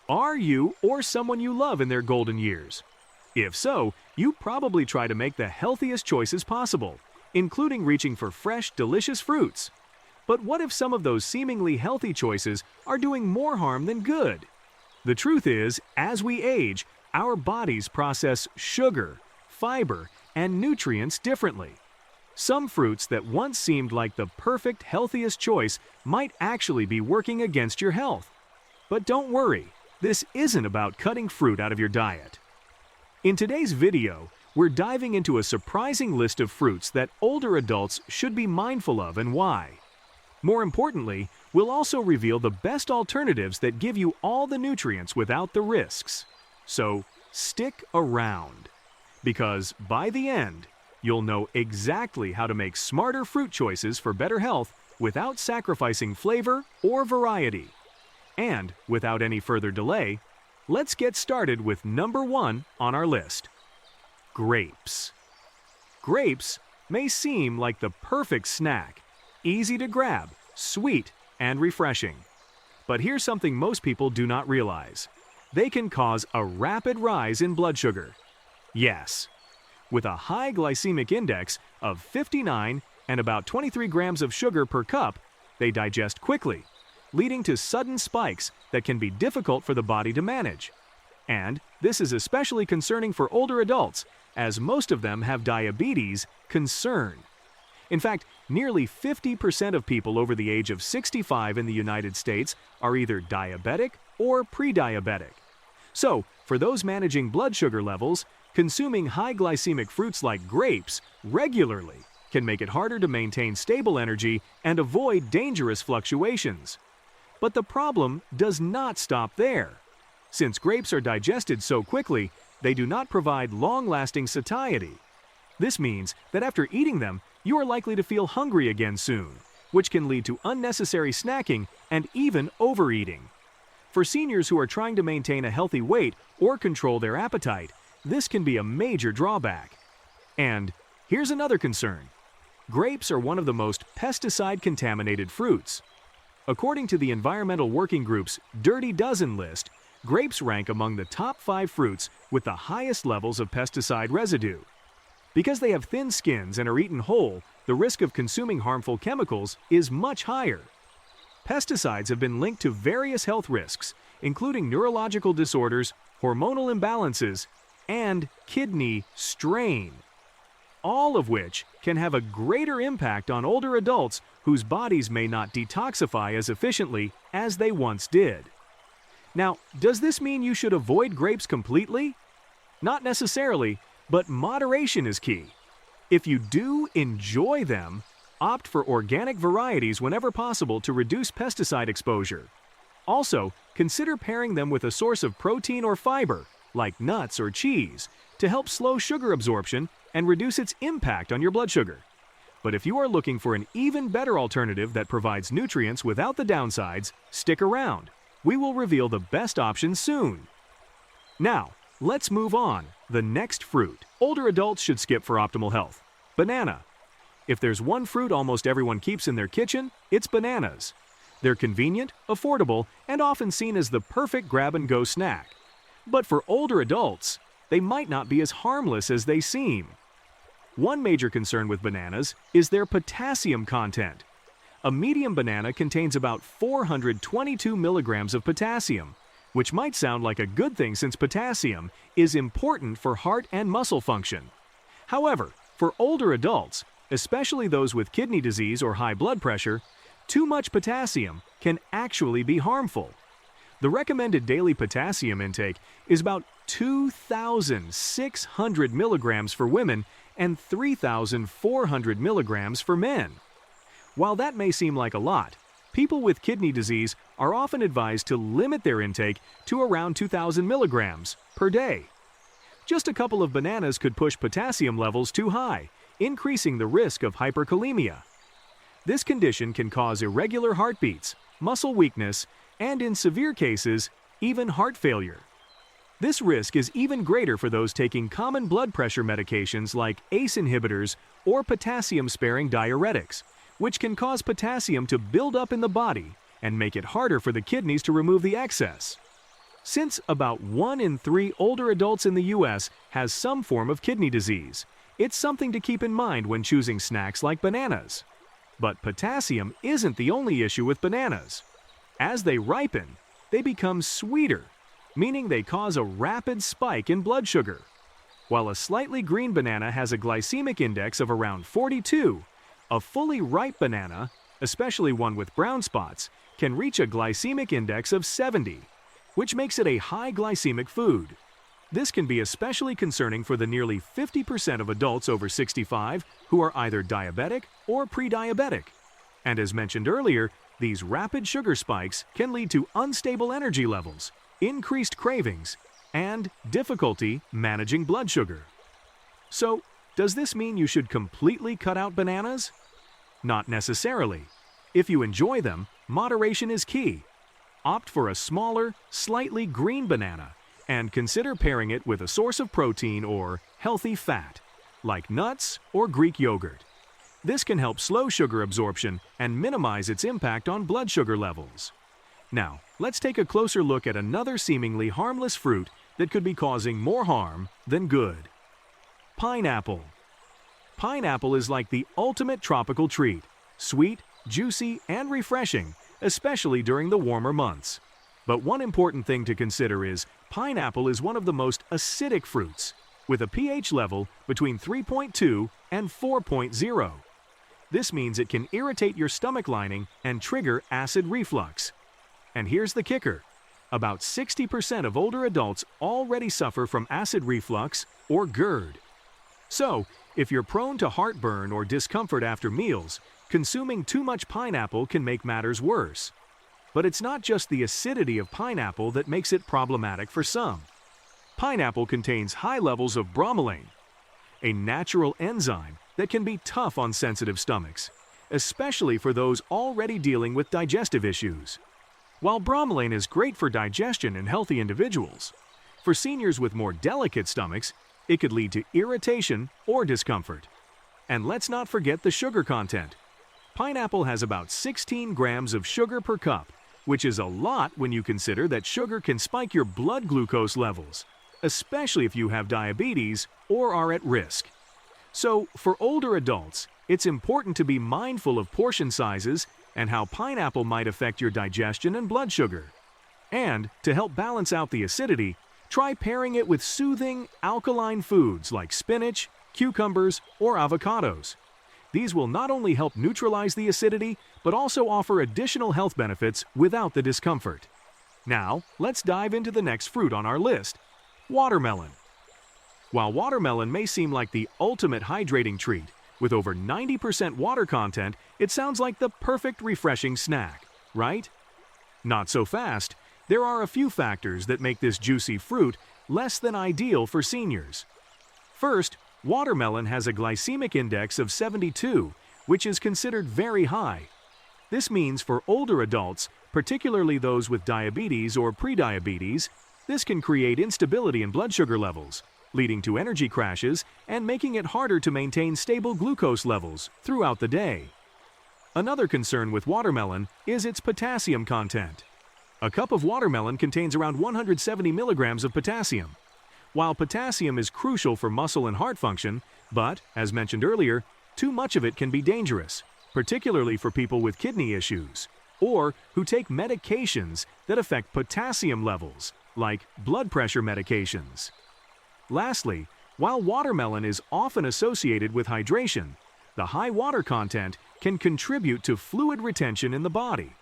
Are you or someone you love in their golden years? If so, you probably try to make the healthiest choices possible, including reaching for fresh, delicious fruits. But what if some of those seemingly healthy choices are doing more harm than good? The truth is, as we age, our bodies process sugar, fiber, and nutrients differently. Some fruits that once seemed like the perfect, healthiest choice might actually be working against your health. But don't worry, this isn't about cutting fruit out of your diet. In today's video, we're diving into a surprising list of fruits that older adults should be mindful of and why. More importantly, we'll also reveal the best alternatives that give you all the nutrients without the risks. So, stick around. Because by the end, you'll know exactly how to make smarter fruit choices for better health without sacrificing flavor or variety. And without any further delay, let's get started with number 1 on our list. Grapes. Grapes may seem like the perfect snack, easy to grab, sweet, and refreshing. But here's something most people do not realize. They can cause a rapid rise in blood sugar. Yes. With a high glycemic index of 59 and about 23 grams of sugar per cup, they digest quickly, leading to sudden spikes that can be difficult for the body to manage. And this is especially concerning for older adults, as most of them have diabetes concern. In fact, nearly 50% of people over the age of 65 in the United States are either diabetic or pre-diabetic. So, for those managing blood sugar levels, consuming high glycemic fruits like grapes regularly can make it harder to maintain stable energy and avoid dangerous fluctuations. But the problem does not stop there. Since grapes are digested so quickly, they do not provide long-lasting satiety. This means that after eating them, you are likely to feel hungry again soon, which can lead to unnecessary snacking and even overeating. For seniors who are trying to maintain a healthy weight or control their appetite, this can be a major drawback. And here's another concern. Grapes are one of the most pesticide-contaminated fruits. According to the Environmental Working Group's Dirty Dozen list, grapes rank among the top 5 fruits with the highest levels of pesticide residue. Because they have thin skins and are eaten whole, the risk of consuming harmful chemicals is much higher. Pesticides have been linked to various health risks, including neurological disorders, hormonal imbalances, and kidney strain, all of which can have a greater impact on older adults whose bodies may not detoxify as efficiently as they once did. Now, does this mean you should avoid grapes completely? Not necessarily, but moderation is key. If you do enjoy them, opt for organic varieties whenever possible to reduce pesticide exposure. Also, consider pairing them with a source of protein or fiber, like nuts or cheese, to help slow sugar absorption and reduce its impact on your blood sugar. But if you are looking for an even better alternative that provides nutrients without the downsides, stick around. We will reveal the best options soon. Now, let's move on. The next fruit older adults should skip for optimal health. Banana. If there's one fruit almost everyone keeps in their kitchen, it's bananas. They're convenient, affordable, and often seen as the perfect grab-and-go snack. But for older adults, they might not be as harmless as they seem. One major concern with bananas is their potassium content. A medium banana contains about 422 milligrams of potassium, which might sound like a good thing since potassium is important for heart and muscle function. However, for older adults, especially those with kidney disease or high blood pressure, too much potassium can actually be harmful. The recommended daily potassium intake is about 2,600 milligrams for women and 3,400 milligrams for men. While that may seem like a lot, people with kidney disease are often advised to limit their intake to around 2,000 milligrams per day. Just a couple of bananas could push potassium levels too high, increasing the risk of hyperkalemia. This condition can cause irregular heartbeats, muscle weakness, and in severe cases, even heart failure. This risk is even greater for those taking common blood pressure medications like ACE inhibitors or potassium-sparing diuretics, which can cause potassium to build up in the body and make it harder for the kidneys to remove the excess. Since about 1 in 3 older adults in the US has some form of kidney disease, it's something to keep in mind when choosing snacks like bananas. But potassium isn't the only issue with bananas. As they ripen, they become sweeter, meaning they cause a rapid spike in blood sugar. While a slightly green banana has a glycemic index of around 42, a fully ripe banana, especially one with brown spots, can reach a glycemic index of 70, which makes it a high glycemic food. This can be especially concerning for the nearly 50% of adults over 65 who are either diabetic or pre-diabetic. And as mentioned earlier, these rapid sugar spikes can lead to unstable energy levels, increased cravings, and difficulty managing blood sugar. So, does this mean you should completely cut out bananas? Not necessarily. If you enjoy them, moderation is key. Opt for a smaller, slightly green banana, and consider pairing it with a source of protein or healthy fat, like nuts or Greek yogurt. This can help slow sugar absorption and minimize its impact on blood sugar levels. Now, let's take a closer look at another seemingly harmless fruit that could be causing more harm than good. Pineapple. Pineapple is like the ultimate tropical treat, sweet, juicy, and refreshing, especially during the warmer months. But one important thing to consider is pineapple is one of the most acidic fruits, with a pH level between 3.2 and 4.0. This means it can irritate your stomach lining and trigger acid reflux. And here's the kicker. About 60% of older adults already suffer from acid reflux or GERD. So, if you're prone to heartburn or discomfort after meals, consuming too much pineapple can make matters worse. But it's not just the acidity of pineapple that makes it problematic for some. Pineapple contains high levels of bromelain, a natural enzyme that can be tough on sensitive stomachs, especially for those already dealing with digestive issues. While bromelain is great for digestion in healthy individuals, for seniors with more delicate stomachs, it could lead to irritation or discomfort. And let's not forget the sugar content. Pineapple has about 16 grams of sugar per cup, which is a lot when you consider that sugar can spike your blood glucose levels, especially if you have diabetes or are at risk. So, for older adults, it's important to be mindful of portion sizes and how pineapple might affect your digestion and blood sugar. And, to help balance out the acidity, try pairing it with soothing, alkaline foods like spinach, cucumbers, or avocados. These will not only help neutralize the acidity, but also offer additional health benefits without the discomfort. Now, let's dive into the next fruit on our list, watermelon. While watermelon may seem like the ultimate hydrating treat, with over 90% water content, it sounds like the perfect refreshing snack, right? Not so fast. There are a few factors that make this juicy fruit less than ideal for seniors. First, watermelon has a glycemic index of 72, which is considered very high. This means for older adults, particularly those with diabetes or prediabetes, this can create instability in blood sugar levels, leading to energy crashes and making it harder to maintain stable glucose levels throughout the day. Another concern with watermelon is its potassium content. A cup of watermelon contains around 170 milligrams of potassium. While potassium is crucial for muscle and heart function, but, as mentioned earlier, too much of it can be dangerous, particularly for people with kidney issues, or who take medications that affect potassium levels, like blood pressure medications. Lastly, while watermelon is often associated with hydration, the high water content can contribute to fluid retention in the body.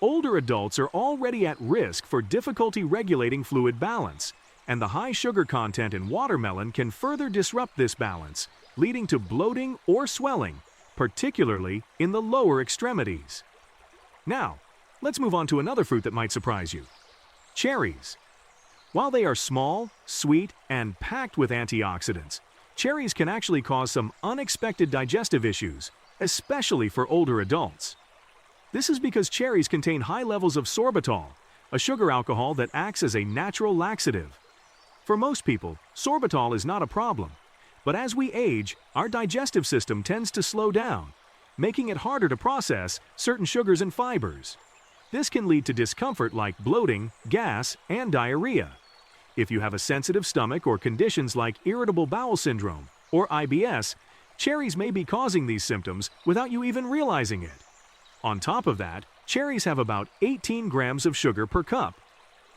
Older adults are already at risk for difficulty regulating fluid balance, and the high sugar content in watermelon can further disrupt this balance, leading to bloating or swelling, particularly in the lower extremities. Now, let's move on to another fruit that might surprise you. Cherries. While they are small, sweet, and packed with antioxidants, cherries can actually cause some unexpected digestive issues, especially for older adults. This is because cherries contain high levels of sorbitol, a sugar alcohol that acts as a natural laxative. For most people, sorbitol is not a problem, but as we age, our digestive system tends to slow down, making it harder to process certain sugars and fibers. This can lead to discomfort like bloating, gas, and diarrhea. If you have a sensitive stomach or conditions like irritable bowel syndrome or IBS, cherries may be causing these symptoms without you even realizing it. On top of that, cherries have about 18 grams of sugar per cup.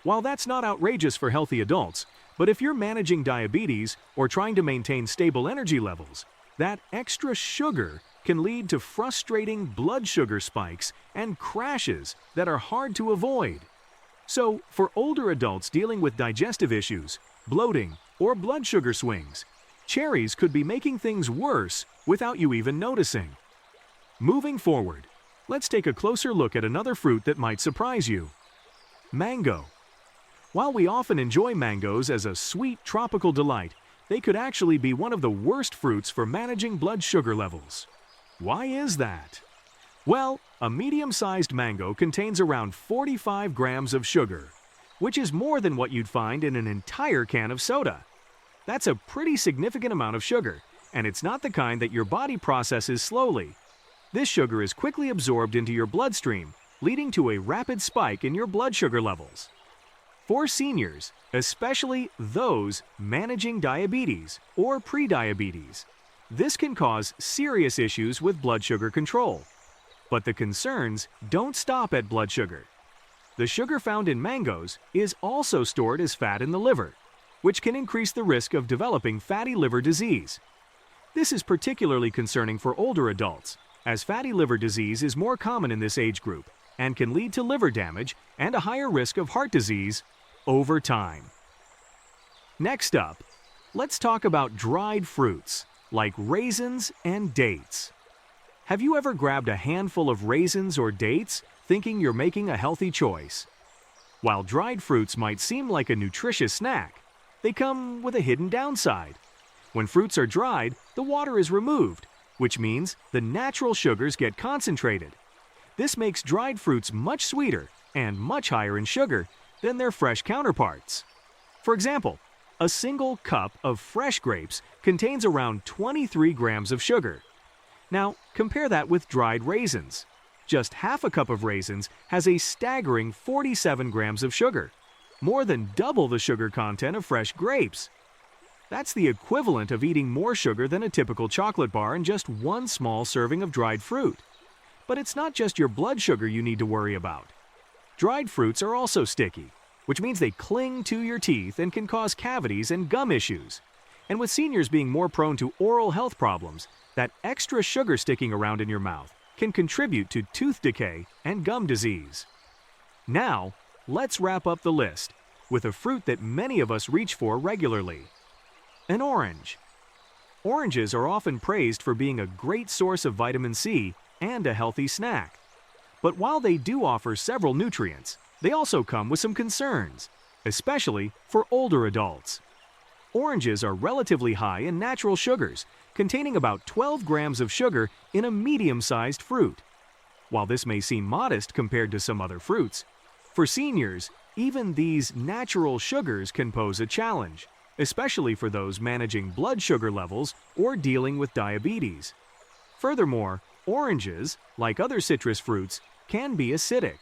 While that's not outrageous for healthy adults, but if you're managing diabetes or trying to maintain stable energy levels, that extra sugar can lead to frustrating blood sugar spikes and crashes that are hard to avoid. So, for older adults dealing with digestive issues, bloating, or blood sugar swings, cherries could be making things worse without you even noticing. Moving forward, let's take a closer look at another fruit that might surprise you. Mango. While we often enjoy mangoes as a sweet tropical delight, they could actually be one of the worst fruits for managing blood sugar levels. Why is that? Well, a medium-sized mango contains around 45 grams of sugar, which is more than what you'd find in an entire can of soda. That's a pretty significant amount of sugar, and it's not the kind that your body processes slowly. This sugar is quickly absorbed into your bloodstream, leading to a rapid spike in your blood sugar levels. For seniors, especially those managing diabetes or prediabetes, this can cause serious issues with blood sugar control. But the concerns don't stop at blood sugar. The sugar found in mangoes is also stored as fat in the liver, which can increase the risk of developing fatty liver disease. This is particularly concerning for older adults, as fatty liver disease is more common in this age group and can lead to liver damage and a higher risk of heart disease over time. Next up, let's talk about dried fruits like raisins and dates. Have you ever grabbed a handful of raisins or dates thinking you're making a healthy choice? While dried fruits might seem like a nutritious snack, they come with a hidden downside. When fruits are dried, the water is removed, which means the natural sugars get concentrated. This makes dried fruits much sweeter and much higher in sugar than their fresh counterparts. For example, a single cup of fresh grapes contains around 23 grams of sugar. Now, compare that with dried raisins. Just half a cup of raisins has a staggering 47 grams of sugar, more than double the sugar content of fresh grapes. That's the equivalent of eating more sugar than a typical chocolate bar in just one small serving of dried fruit. But it's not just your blood sugar you need to worry about. Dried fruits are also sticky, which means they cling to your teeth and can cause cavities and gum issues. And with seniors being more prone to oral health problems, that extra sugar sticking around in your mouth can contribute to tooth decay and gum disease. Now, let's wrap up the list with a fruit that many of us reach for regularly: an orange. Oranges are often praised for being a great source of vitamin C and a healthy snack. But while they do offer several nutrients, they also come with some concerns, especially for older adults. Oranges are relatively high in natural sugars, containing about 12 grams of sugar in a medium-sized fruit. While this may seem modest compared to some other fruits, for seniors, even these natural sugars can pose a challenge, especially for those managing blood sugar levels or dealing with diabetes. Furthermore, oranges, like other citrus fruits, can be acidic.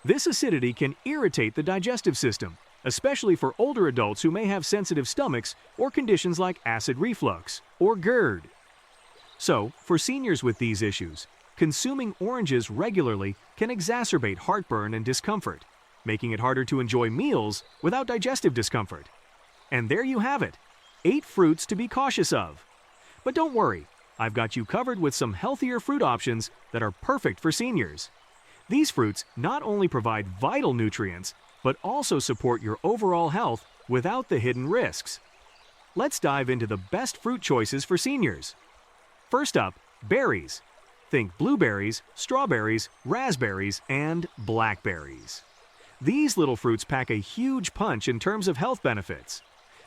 This acidity can irritate the digestive system, especially for older adults who may have sensitive stomachs or conditions like acid reflux or GERD. So, for seniors with these issues, consuming oranges regularly can exacerbate heartburn and discomfort, making it harder to enjoy meals without digestive discomfort. And there you have it, 8 fruits to be cautious of. But don't worry, I've got you covered with some healthier fruit options that are perfect for seniors. These fruits not only provide vital nutrients, but also support your overall health without the hidden risks. Let's dive into the best fruit choices for seniors. First up, berries. Think blueberries, strawberries, raspberries, and blackberries. These little fruits pack a huge punch in terms of health benefits.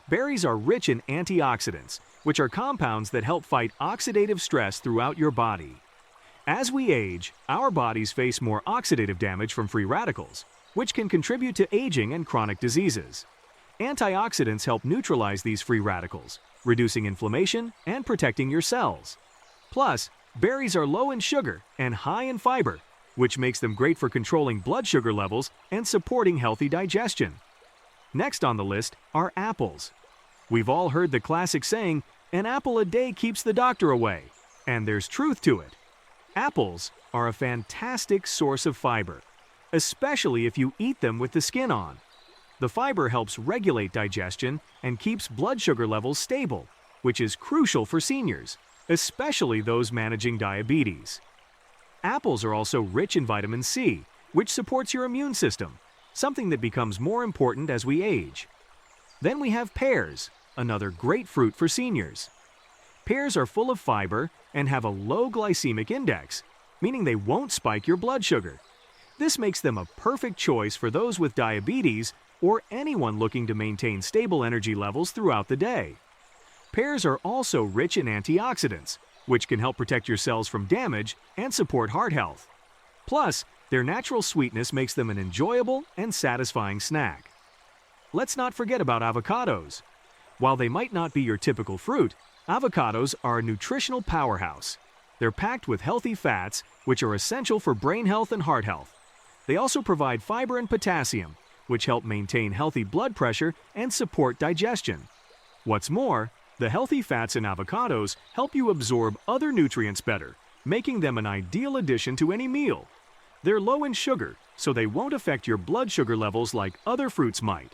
Berries are rich in antioxidants, which are compounds that help fight oxidative stress throughout your body. As we age, our bodies face more oxidative damage from free radicals, which can contribute to aging and chronic diseases. Antioxidants help neutralize these free radicals, reducing inflammation and protecting your cells. Plus, berries are low in sugar and high in fiber, which makes them great for controlling blood sugar levels and supporting healthy digestion. Next on the list are apples. We've all heard the classic saying, "An apple a day keeps the doctor away," and there's truth to it. Apples are a fantastic source of fiber, especially if you eat them with the skin on. The fiber helps regulate digestion and keeps blood sugar levels stable, which is crucial for seniors, especially those managing diabetes. Apples are also rich in vitamin C, which supports your immune system, something that becomes more important as we age. Then we have pears, another great fruit for seniors. Pears are full of fiber and have a low glycemic index, meaning they won't spike your blood sugar. This makes them a perfect choice for those with diabetes or anyone looking to maintain stable energy levels throughout the day. Pears are also rich in antioxidants, which can help protect your cells from damage and support heart health. Plus, their natural sweetness makes them an enjoyable and satisfying snack. Let's not forget about avocados. While they might not be your typical fruit, avocados are a nutritional powerhouse. They're packed with healthy fats, which are essential for brain health and heart health. They also provide fiber and potassium, which help maintain healthy blood pressure and support digestion. What's more, the healthy fats in avocados help you absorb other nutrients better, making them an ideal addition to any meal. They're low in sugar, so they won't affect your blood sugar levels like other fruits might.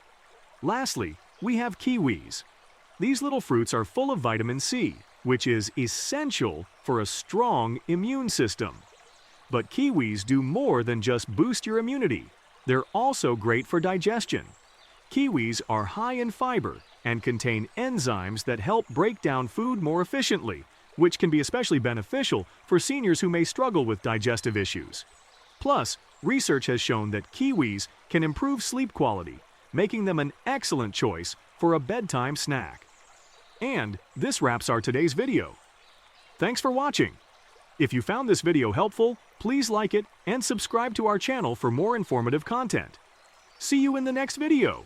Lastly, we have kiwis. These little fruits are full of vitamin C, which is essential for a strong immune system. But kiwis do more than just boost your immunity. They're also great for digestion. Kiwis are high in fiber and contain enzymes that help break down food more efficiently, which can be especially beneficial for seniors who may struggle with digestive issues. Plus, research has shown that kiwis can improve sleep quality, making them an excellent choice for a bedtime snack. And this wraps our today's video. Thanks for watching. If you found this video helpful, please like it and subscribe to our channel for more informative content. See you in the next video.